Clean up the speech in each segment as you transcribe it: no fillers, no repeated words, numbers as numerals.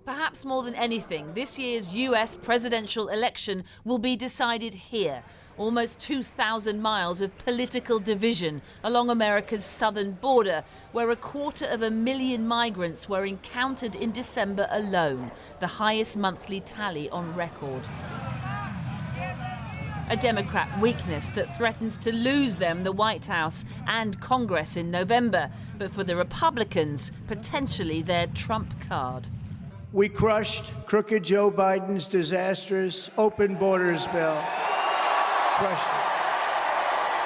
Perhaps more than anything, this year's US presidential election will be decided here. Almost 2,000 miles of political division along America's southern border, where 250,000 migrants were encountered in December alone, the highest monthly tally on record. A Democrat weakness that threatens to lose them the White House and Congress in November, but for the Republicans, potentially their trump card. We crushed crooked Joe Biden's disastrous open borders bill. Crushed it.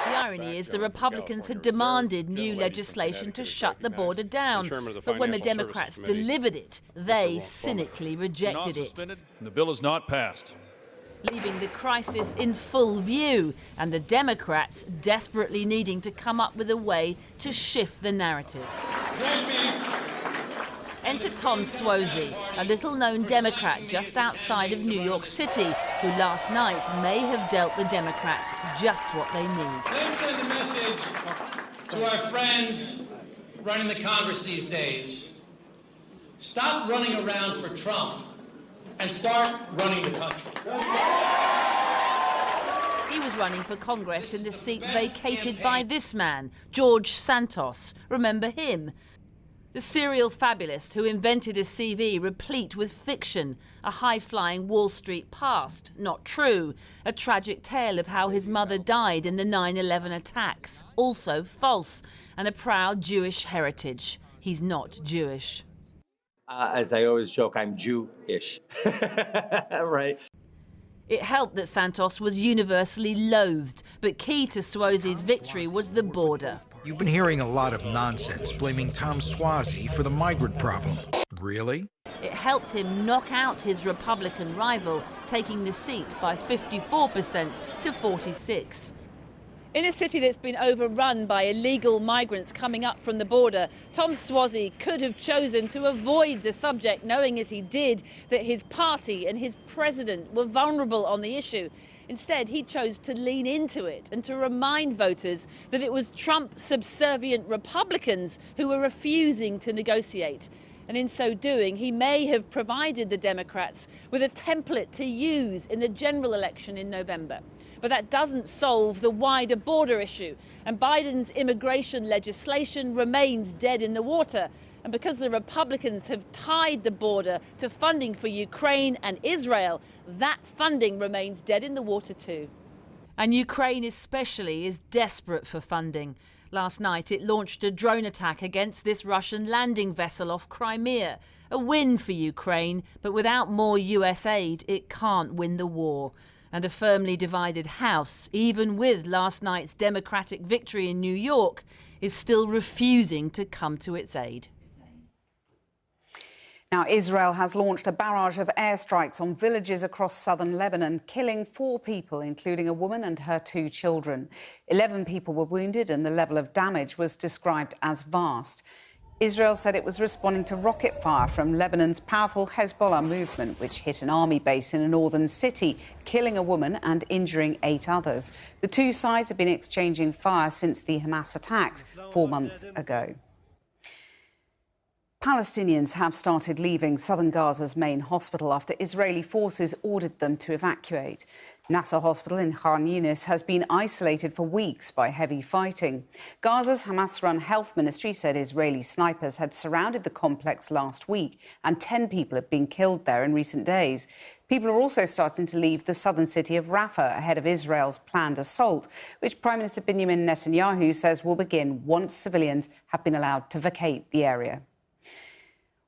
The irony is the Republicans had demanded new legislation to shut the border down, but when the Democrats delivered it, they cynically rejected it. The bill is not passed, leaving the crisis in full view and the Democrats desperately needing to come up with a way to shift the narrative. Enter Tom Suozzi, a little-known Democrat just outside of New York City, who last night may have dealt the Democrats just what they need. Let's send a message to our friends running the Congress these days. Stop running around for Trump and start running the country. He was running for Congress in the seat vacated by this man, George Santos. Remember him? The serial fabulist who invented a CV replete with fiction, a high-flying Wall Street past, not true, a tragic tale of how his mother died in the 9/11 attacks, also false, and a proud Jewish heritage. He's not Jewish. As I always joke, I'm Jewish, right? It helped that Santos was universally loathed, but key to Suozzi's victory was the border. You've been hearing a lot of nonsense blaming Tom Suozzi for the migrant problem. Really? It helped him knock out his Republican rival, taking the seat by 54% to 46%. In a city that's been overrun by illegal migrants coming up from the border, Tom Suozzi could have chosen to avoid the subject, knowing as he did that his party and his president were vulnerable on the issue. Instead, he chose to lean into it and to remind voters that it was Trump-subservient Republicans who were refusing to negotiate. And in so doing, he may have provided the Democrats with a template to use in the general election in November. But that doesn't solve the wider border issue, and Biden's immigration legislation remains dead in the water. And because the Republicans have tied the border to funding for Ukraine and Israel, that funding remains dead in the water too. And Ukraine especially is desperate for funding. Last night it launched a drone attack against this Russian landing vessel off Crimea. A win for Ukraine, but without more US aid, it can't win the war. And a firmly divided House, even with last night's Democratic victory in New York, is still refusing to come to its aid. Now, Israel has launched a barrage of airstrikes on villages across southern Lebanon, killing 4 people, including a woman and her 2 children. 11 people were wounded and the level of damage was described as vast. Israel said it was responding to rocket fire from Lebanon's powerful Hezbollah movement, which hit an army base in a northern city, killing a woman and injuring 8 others. The 2 sides have been exchanging fire since the Hamas attacks 4 months ago. Palestinians have started leaving southern Gaza's main hospital after Israeli forces ordered them to evacuate. Nasser Hospital in Khan Yunis has been isolated for weeks by heavy fighting. Gaza's Hamas-run health ministry said Israeli snipers had surrounded the complex last week and 10 people have been killed there in recent days. People are also starting to leave the southern city of Rafah ahead of Israel's planned assault, which Prime Minister Benjamin Netanyahu says will begin once civilians have been allowed to vacate the area.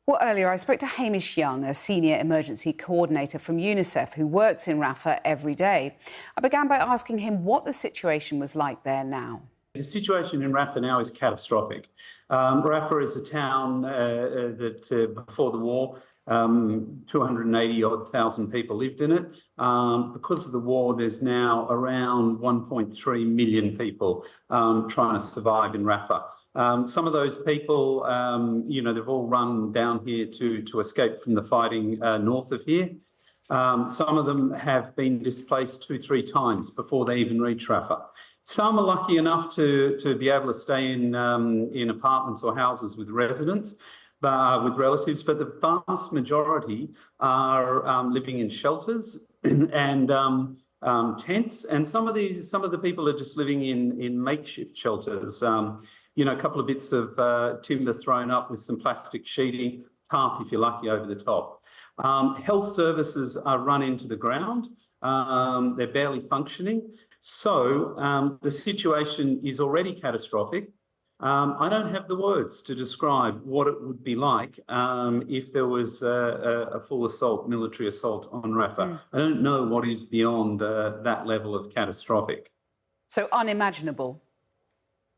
Well, earlier I spoke to Hamish Young, a senior emergency coordinator from UNICEF who works in Rafah every day. I began by asking him what the situation was like there now. The situation in Rafah now is catastrophic. Rafah is a town that before the war, 280,000 people lived in it. Because of the war, there's now around 1.3 million people trying to survive in Rafah. Some of those people, they've all run down here to escape from the fighting north of here. Some of them have been displaced 2-3 times before they even reach Rafah. Some are lucky enough to be able to stay in apartments or houses with residents. with relatives, but the vast majority are living in shelters and tents, and some of the people are just living in makeshift shelters. A couple of bits of timber thrown up with some plastic sheeting, tarp if you're lucky over the top. Health services are run into the ground. They're barely functioning. So the situation is already catastrophic. I don't have the words to describe what it would be like if there was a full assault, military assault on Rafah. I don't know what is beyond that level of catastrophic. So unimaginable.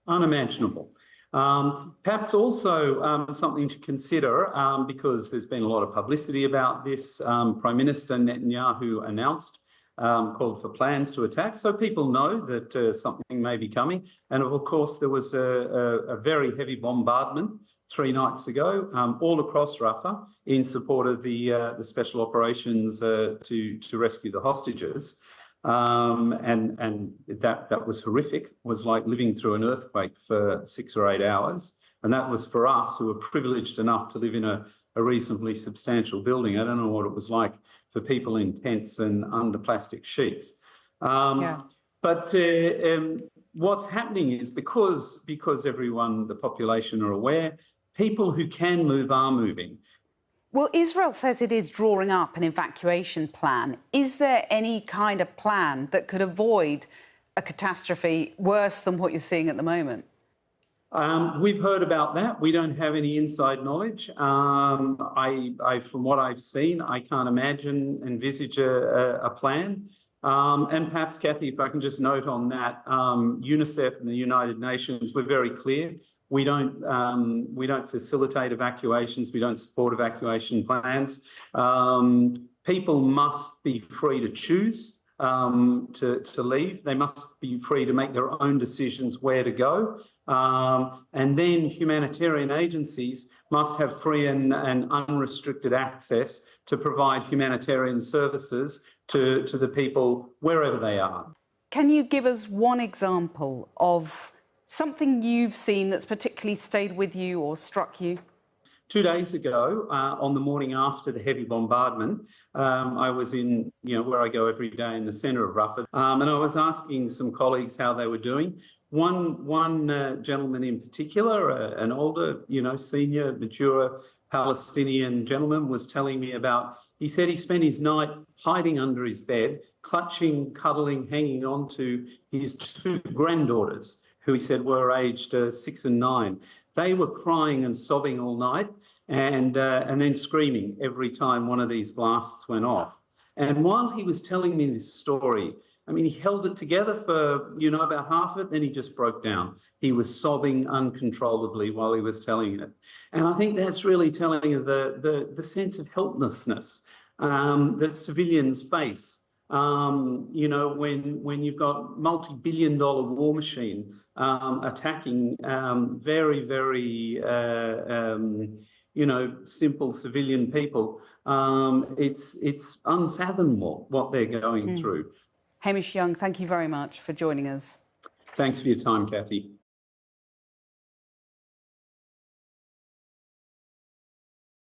Unimaginable. Perhaps also something to consider, because there's been a lot of publicity about this. Prime Minister Netanyahu announced called for plans to attack, so people know that something may be coming. And of course, there was a very heavy bombardment 3 nights ago all across Rafah in support of the special operations to rescue the hostages. And that was horrific. It was like living through an earthquake for 6 or 8 hours. And that was for us who were privileged enough to live in a reasonably substantial building. I don't know what it was like for people in tents and under plastic sheets. But what's happening is because everyone, the population are aware, people who can move are moving. Well, Israel says it is drawing up an evacuation plan. Is there any kind of plan that could avoid a catastrophe worse than what you're seeing at the moment? We've heard about that. We don't have any inside knowledge. From what I've seen, I can't envisage a plan. And perhaps, Kathy, if I can just note on that, UNICEF and the United Nations were very clear. We don't facilitate evacuations. We don't support evacuation plans. People must be free to choose to leave. They must be free to make their own decisions where to go. And then humanitarian agencies must have free and unrestricted access to provide humanitarian services to the people wherever they are. Can you give us one example of something you've seen that's particularly stayed with you or struck you? 2 days ago, on the morning after the heavy bombardment, I was in, where I go every day in the centre of Rafah, and I was asking some colleagues how they were doing. One gentleman in particular, an older, senior, mature Palestinian gentleman, was telling me about, he said he spent his night hiding under his bed, clutching, cuddling, hanging on to his 2 granddaughters, who he said were aged 6 and 9. They were crying and sobbing all night and then screaming every time one of these blasts went off. And while he was telling me this story, I mean, he held it together for, about half of it, then he just broke down. He was sobbing uncontrollably while he was telling it. And I think that's really telling of the sense of helplessness that civilians face. When you've got multi-billion-dollar war machine attacking very, very, simple civilian people, it's unfathomable what they're going through. Hamish Young, thank you very much for joining us. Thanks for your time, Kathy.